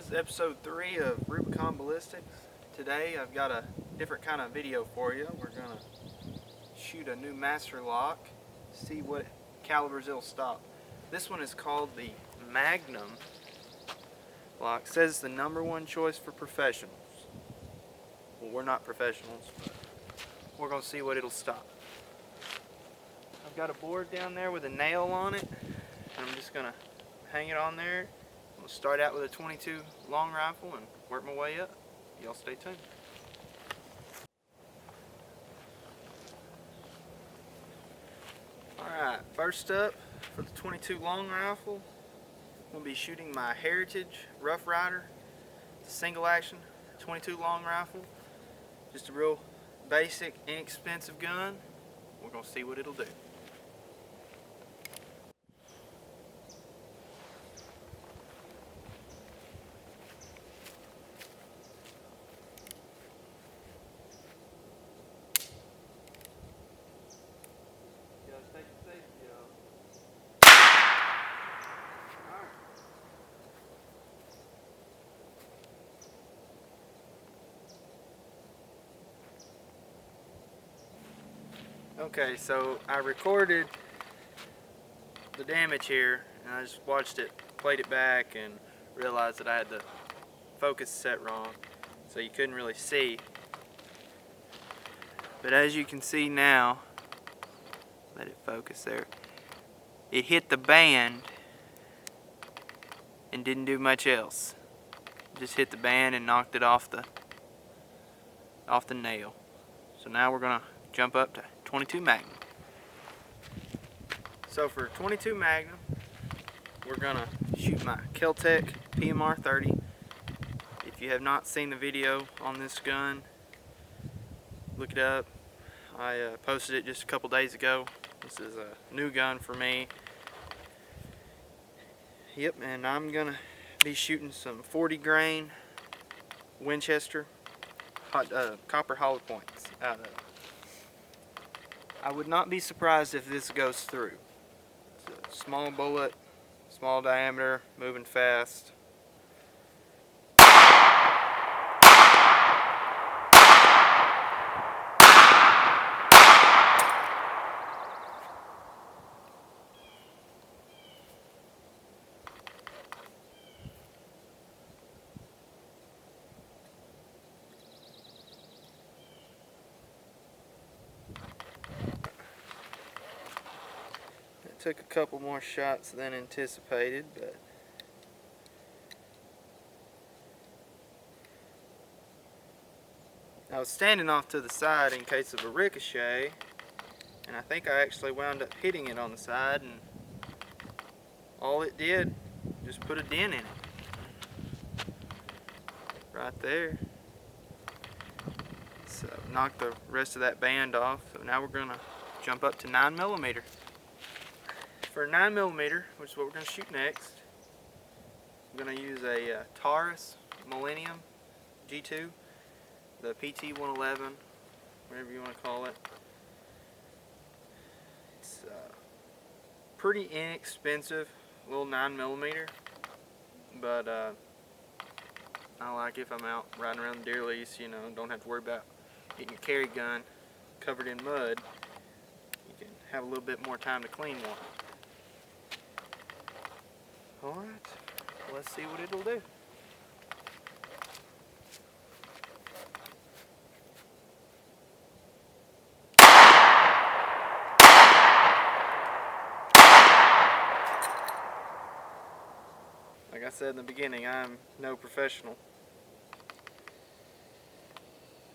This is episode 3 of Rubicon Ballistics. Today I've got a different kind of video for you. We're going to shoot a new master lock, see what calibers it'll stop. This one is called the Magnum Lock. It says it's the #1 choice for professionals. Well, we're not professionals, but we're going to see what it'll stop. I've got a board down there with a nail on it, and I'm just going to hang it on there. I'm going to start out with a 22 long rifle and work my way up. Y'all stay tuned. Alright, first up for the 22 long rifle, I'm going to be shooting my Heritage Rough Rider. It's a single action 22 long rifle. Just a real basic, inexpensive gun. We're going to see what it'll do. Okay, so I recorded the damage here, and I just watched it, played it back, and realized that I had the focus set wrong, so you couldn't really see. But as you can see now, let it focus there, it hit the band and didn't do much else. Just hit the band and knocked it off the nail. So now we're gonna jump up to 22 Magnum. So for 22 Magnum, we're gonna shoot my Kel-Tec PMR 30. If you have not seen the video on this gun, look it up. I posted it just a couple days ago. This is a new gun for me. Yep, and I'm gonna be shooting some 40 grain Winchester copper hollow points out of it. I would not be surprised if this goes through. It's a small bullet, small diameter, moving fast. Took a couple more shots than anticipated, but I was standing off to the side in case of a ricochet, and I think I actually wound up hitting it on the side, and all it did just put a dent in it right there. So knocked the rest of that band off. So now we're gonna jump up to 9mm. For 9mm, which is what we're going to shoot next, I'm going to use a Taurus Millennium G2, the PT-111, whatever you want to call it. It's pretty inexpensive, little 9mm, but I like if I'm out riding around the deer lease, you know, don't have to worry about getting your carry gun covered in mud. You can have a little bit more time to clean one. Alright, let's see what it'll do. Like I said in the beginning, I'm no professional.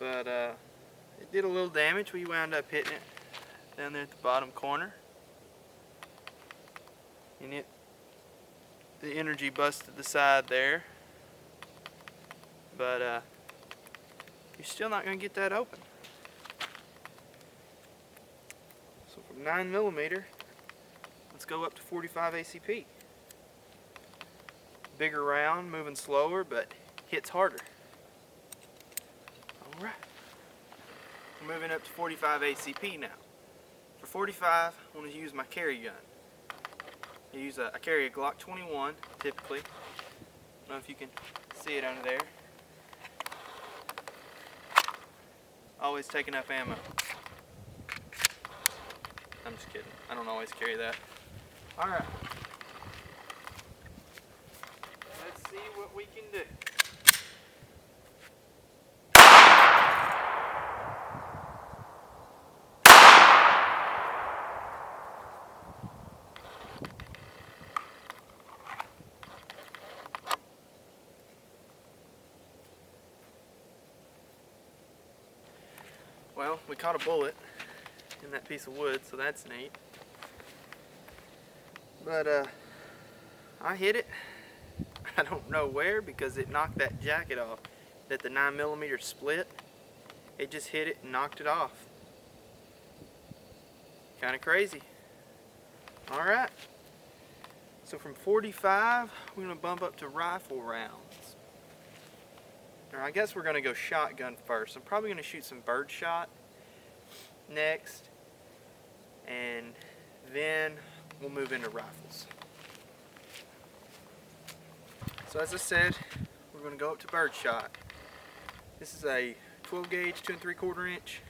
But it did a little damage. We wound up hitting it down there at the bottom corner. And the energy busted the side there, but you're still not going to get that open. So from 9mm, let's go up to 45 ACP. Bigger round, moving slower, but hits harder. Alright, we're moving up to 45 ACP now. For 45, I want to use my carry gun. I carry a Glock 21 typically, know if you can see it under there. Always take enough ammo. I'm just kidding. I don't always carry that. Alright. Let's see what we can do. Well, we caught a bullet in that piece of wood, so that's neat. But I hit it. I don't know where because it knocked that jacket off. That the 9mm split. It just hit it and knocked it off. Kind of crazy. Alright. So from 45, we're going to bump up to rifle rounds. Or I guess we're going to go shotgun first. I'm probably going to shoot some birdshot next. And then we'll move into rifles. So as I said, we're going to go up to birdshot. This is a 12 gauge 2 3/4 inch.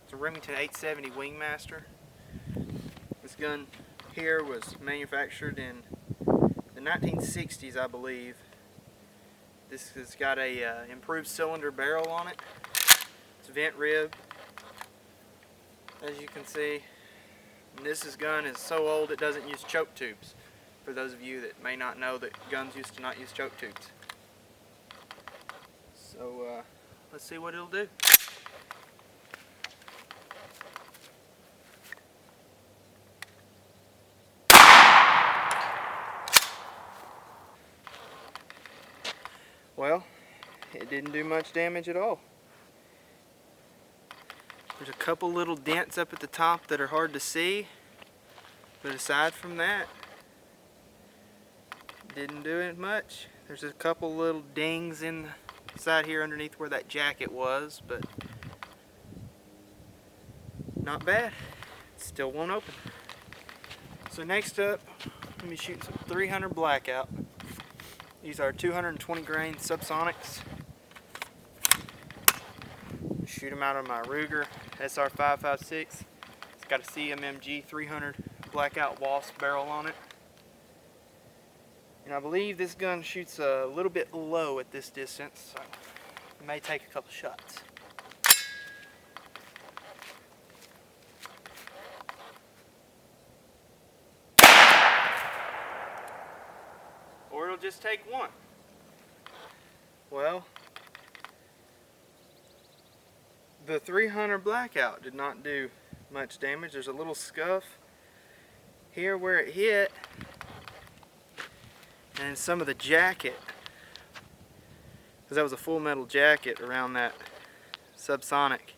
It's a Remington 870 Wingmaster. This gun here was manufactured in the 1960s, I believe. This has got a improved cylinder barrel on it. It's vent rib, as you can see. And this gun is so old it doesn't use choke tubes. For those of you that may not know that guns used to not use choke tubes. So let's see what it'll do. Well, it didn't do much damage at all. There's a couple little dents up at the top that are hard to see, but aside from that, didn't do it much. There's a couple little dings in the side here underneath where that jacket was, but not bad. It still won't open. So next up, let me shoot some 300 Blackout. These are 220 grain subsonics. Shoot them out of my Ruger SR556. It's got a CMMG 300 Blackout Wasp barrel on it. And I believe this gun shoots a little bit low at this distance, so it may take a couple shots. Or it'll just take one. Well, the 300 Blackout did not do much damage. There's a little scuff here where it hit, and some of the jacket, because that was a full metal jacket around that subsonic,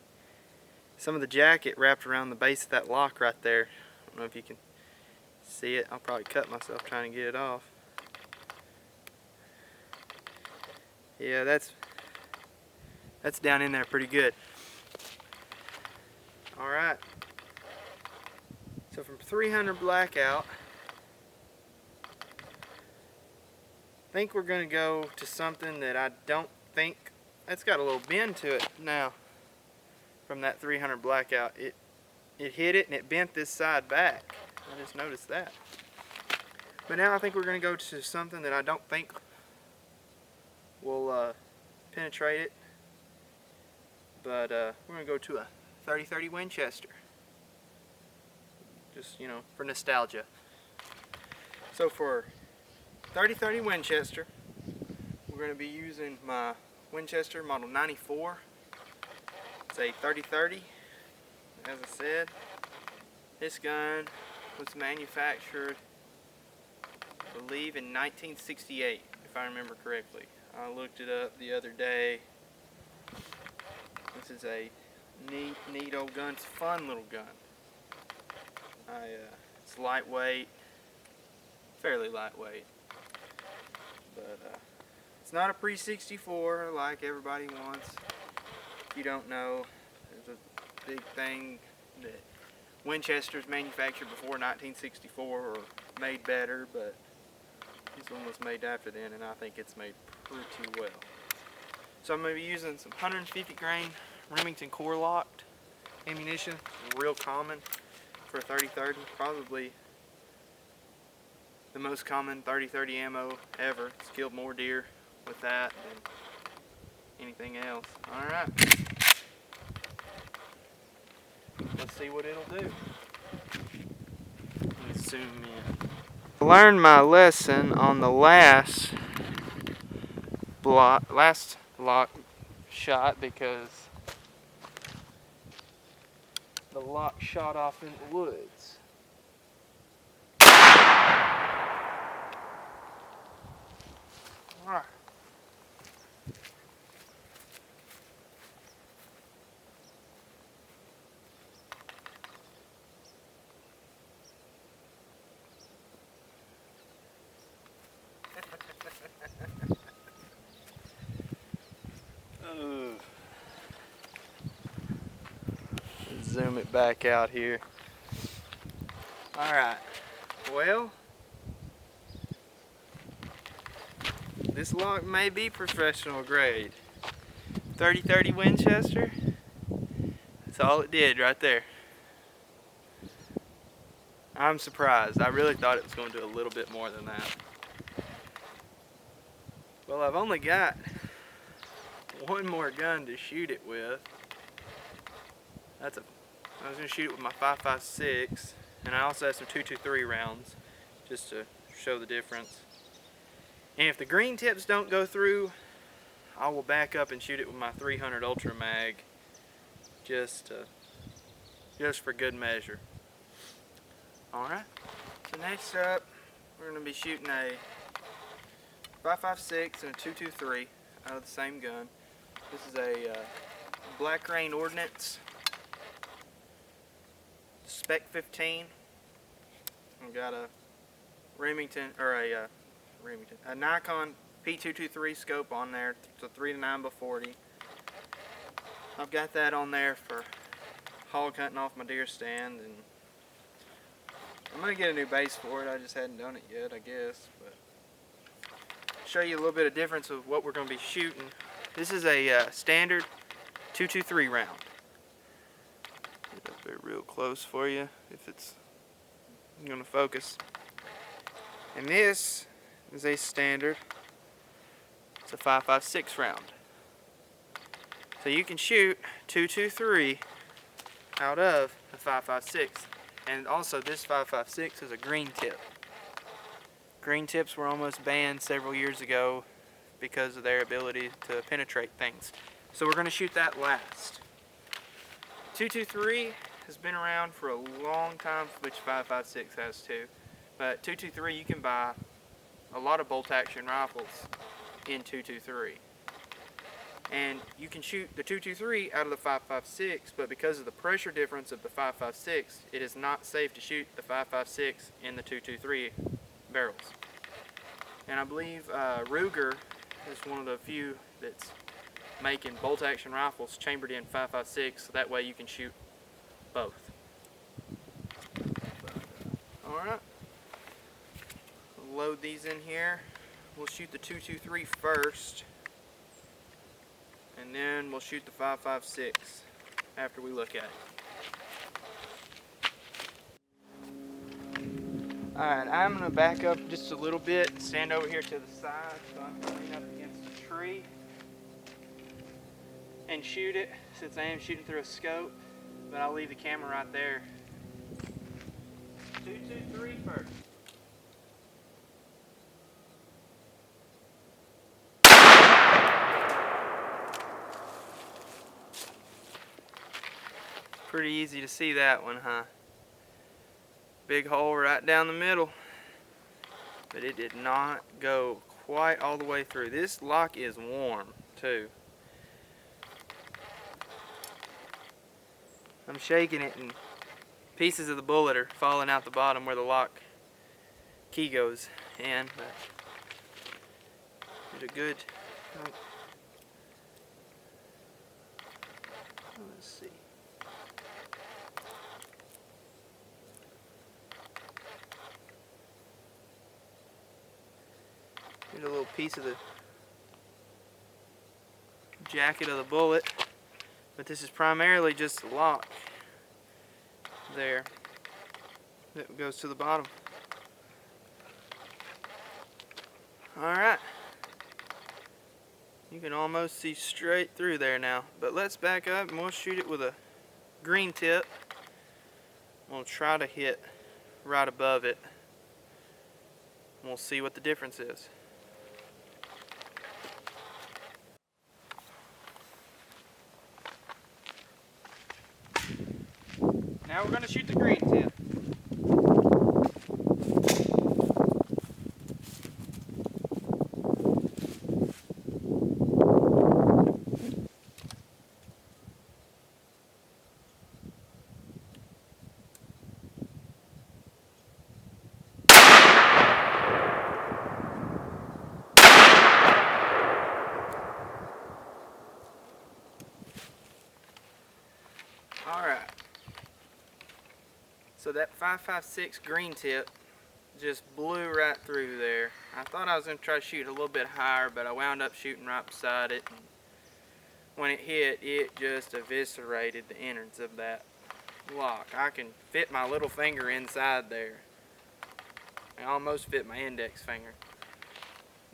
some of the jacket wrapped around the base of that lock right there. I don't know if you can see it. I'll probably cut myself trying to get it off. Yeah, that's down in there pretty good. Alright, so from 300 Blackout, I think we're going to go to something that I don't think, it's got a little bend to it now from that 300 Blackout. It hit it and it bent this side back. I just noticed that. But now I think we're going to go to something that I don't think will penetrate it. But we're going to go to a 30-30 Winchester. Just, you know, for nostalgia. So for 30-30 Winchester, we're going to be using my Winchester Model 94. It's a 30-30. As I said, this gun was manufactured, I believe, in 1968, if I remember correctly. I looked it up the other day. This is a neat old gun. It's a fun little gun. It's lightweight, fairly lightweight. But it's not a pre-64 like everybody wants. If you don't know, there's a big thing that Winchester's manufactured before 1964 or made better, but This one was made after then, and I think it's made pretty well. So I'm going to be using some 150 grain Remington core locked ammunition, real common for 30-30, probably the most common 30-30 ammo ever. It's killed more deer with that than anything else. Alright, let's see what it'll do. Let's zoom in. I learned my lesson on the last lock shot because the lock shot off in the woods. Alright. Zoom it back out here. Alright, well, this lock may be professional grade. 30-30 Winchester, that's all it did right there. I'm surprised. I really thought it was going to do a little bit more than that. Well, I've only got one more gun to shoot it with. I was going to shoot it with my 5.56, and I also have some 223 rounds just to show the difference. And if the green tips don't go through, I will back up and shoot it with my 300 Ultra Mag just for good measure. Alright, so next up we're going to be shooting a 5.56 and a 223 out of the same gun. This is a Black Rain Ordnance Spec 15. I've got a Remington, or a Nikon P223 scope on there. It's a 3-9x40. I've got that on there for hog hunting off my deer stand, and I'm going to get a new base for it. I just hadn't done it yet, I guess. But show you a little bit of difference of what we're going to be shooting. This is a standard 223 round. Get up there real close for you if it's going to focus. And this is a standard. It's a 5.56 round. So you can shoot 223 out of a 5.56. And also this 5.56 is a green tip. Green tips were almost banned several years ago because of their ability to penetrate things. So we're going to shoot that last. 223 has been around for a long time, which 5.56 has too. But 223, you can buy a lot of bolt action rifles in 223. And you can shoot the 223 out of the 5.56, but because of the pressure difference of the 5.56, it is not safe to shoot the 5.56 in the 223 barrels. And I believe Ruger is one of the few that's making bolt action rifles chambered in 5.56, so that way you can shoot both. Alright, load these in here. We'll shoot the 223 first, and then we'll shoot the 5.56 after we look at it. Alright, I'm going to back up just a little bit and stand over here to the side so I can lean up against a tree and shoot it, since I am shooting through a scope, but I'll leave the camera right there. 223 first. Pretty easy to see that one, huh? Big hole right down the middle, but it did not go quite all the way through. This lock is warm too. I'm shaking it and pieces of the bullet are falling out the bottom where the lock key goes in, but did a good, let's see. Here's a little piece of the jacket of the bullet, but this is primarily just the lock there that goes to the bottom. Alright, you can almost see straight through there now, but let's back up and we'll shoot it with a green tip. We'll try to hit right above it. We'll see what the difference is. Now we're going to shoot the green tip. Alright, so that 5.56 green tip just blew right through there. I thought I was going to try to shoot a little bit higher, but I wound up shooting right beside it. And when it hit, it just eviscerated the innards of that lock. I can fit my little finger inside there. I almost fit my index finger.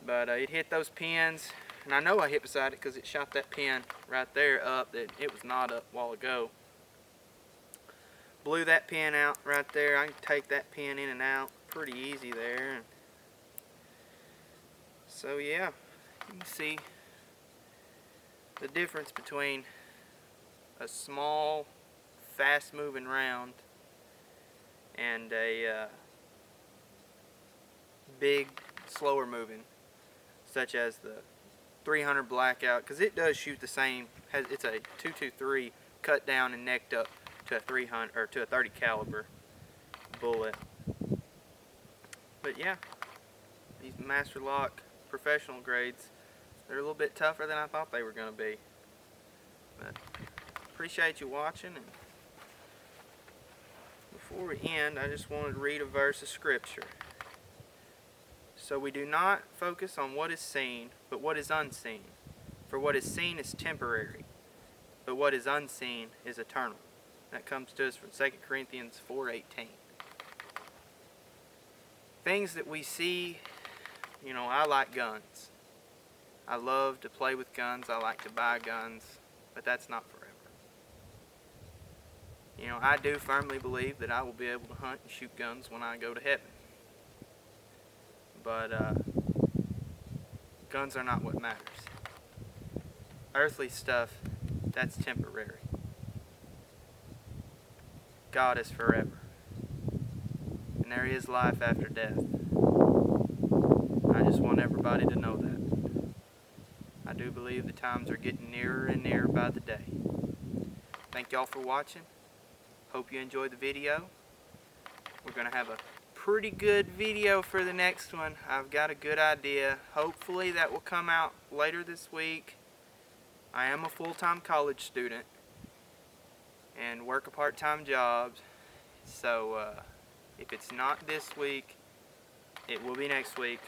But it hit those pins, and I know I hit beside it because it shot that pin right there up that it was not up a while ago. Blew that pin out right there. I can take that pin in and out pretty easy there. So yeah, you can see the difference between a small, fast-moving round and a big, slower-moving, such as the 300 Blackout, because it does shoot the same. It's a 223 cut down and necked up to a 300 or to a 30 caliber bullet. But yeah, these Master Lock professional grades, they're a little bit tougher than I thought they were going to be. But appreciate you watching, and before we end, I just wanted to read a verse of scripture. So we do not focus on what is seen, but what is unseen. For what is seen is temporary, but what is unseen is eternal. That comes to us from 2 Corinthians 4:18. Things that we see, you know, I like guns. I love to play with guns. I like to buy guns, but that's not forever. You know, I do firmly believe that I will be able to hunt and shoot guns when I go to heaven. But guns are not what matters. Earthly stuff, that's temporary. God is forever. And there is life after death. I just want everybody to know that. I do believe the times are getting nearer and nearer by the day. Thank y'all for watching. Hope you enjoyed the video. We're going to have a pretty good video for the next one. I've got a good idea. Hopefully that will come out later this week. I am a full-time college student and work a part-time job, so if it's not this week, it will be next week.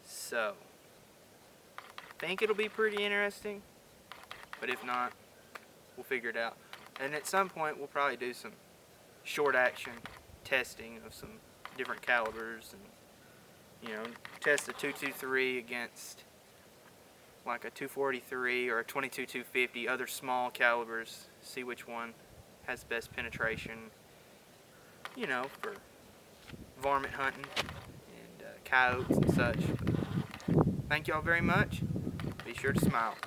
So I think it'll be pretty interesting, but if not, we'll figure it out. And at some point we'll probably do some short action testing of some different calibers, and you know, test the 223 against like a 243 or a 22-250, other small calibers, see which one has best penetration, you know, for varmint hunting and coyotes and such. Thank y'all very much. Be sure to smile.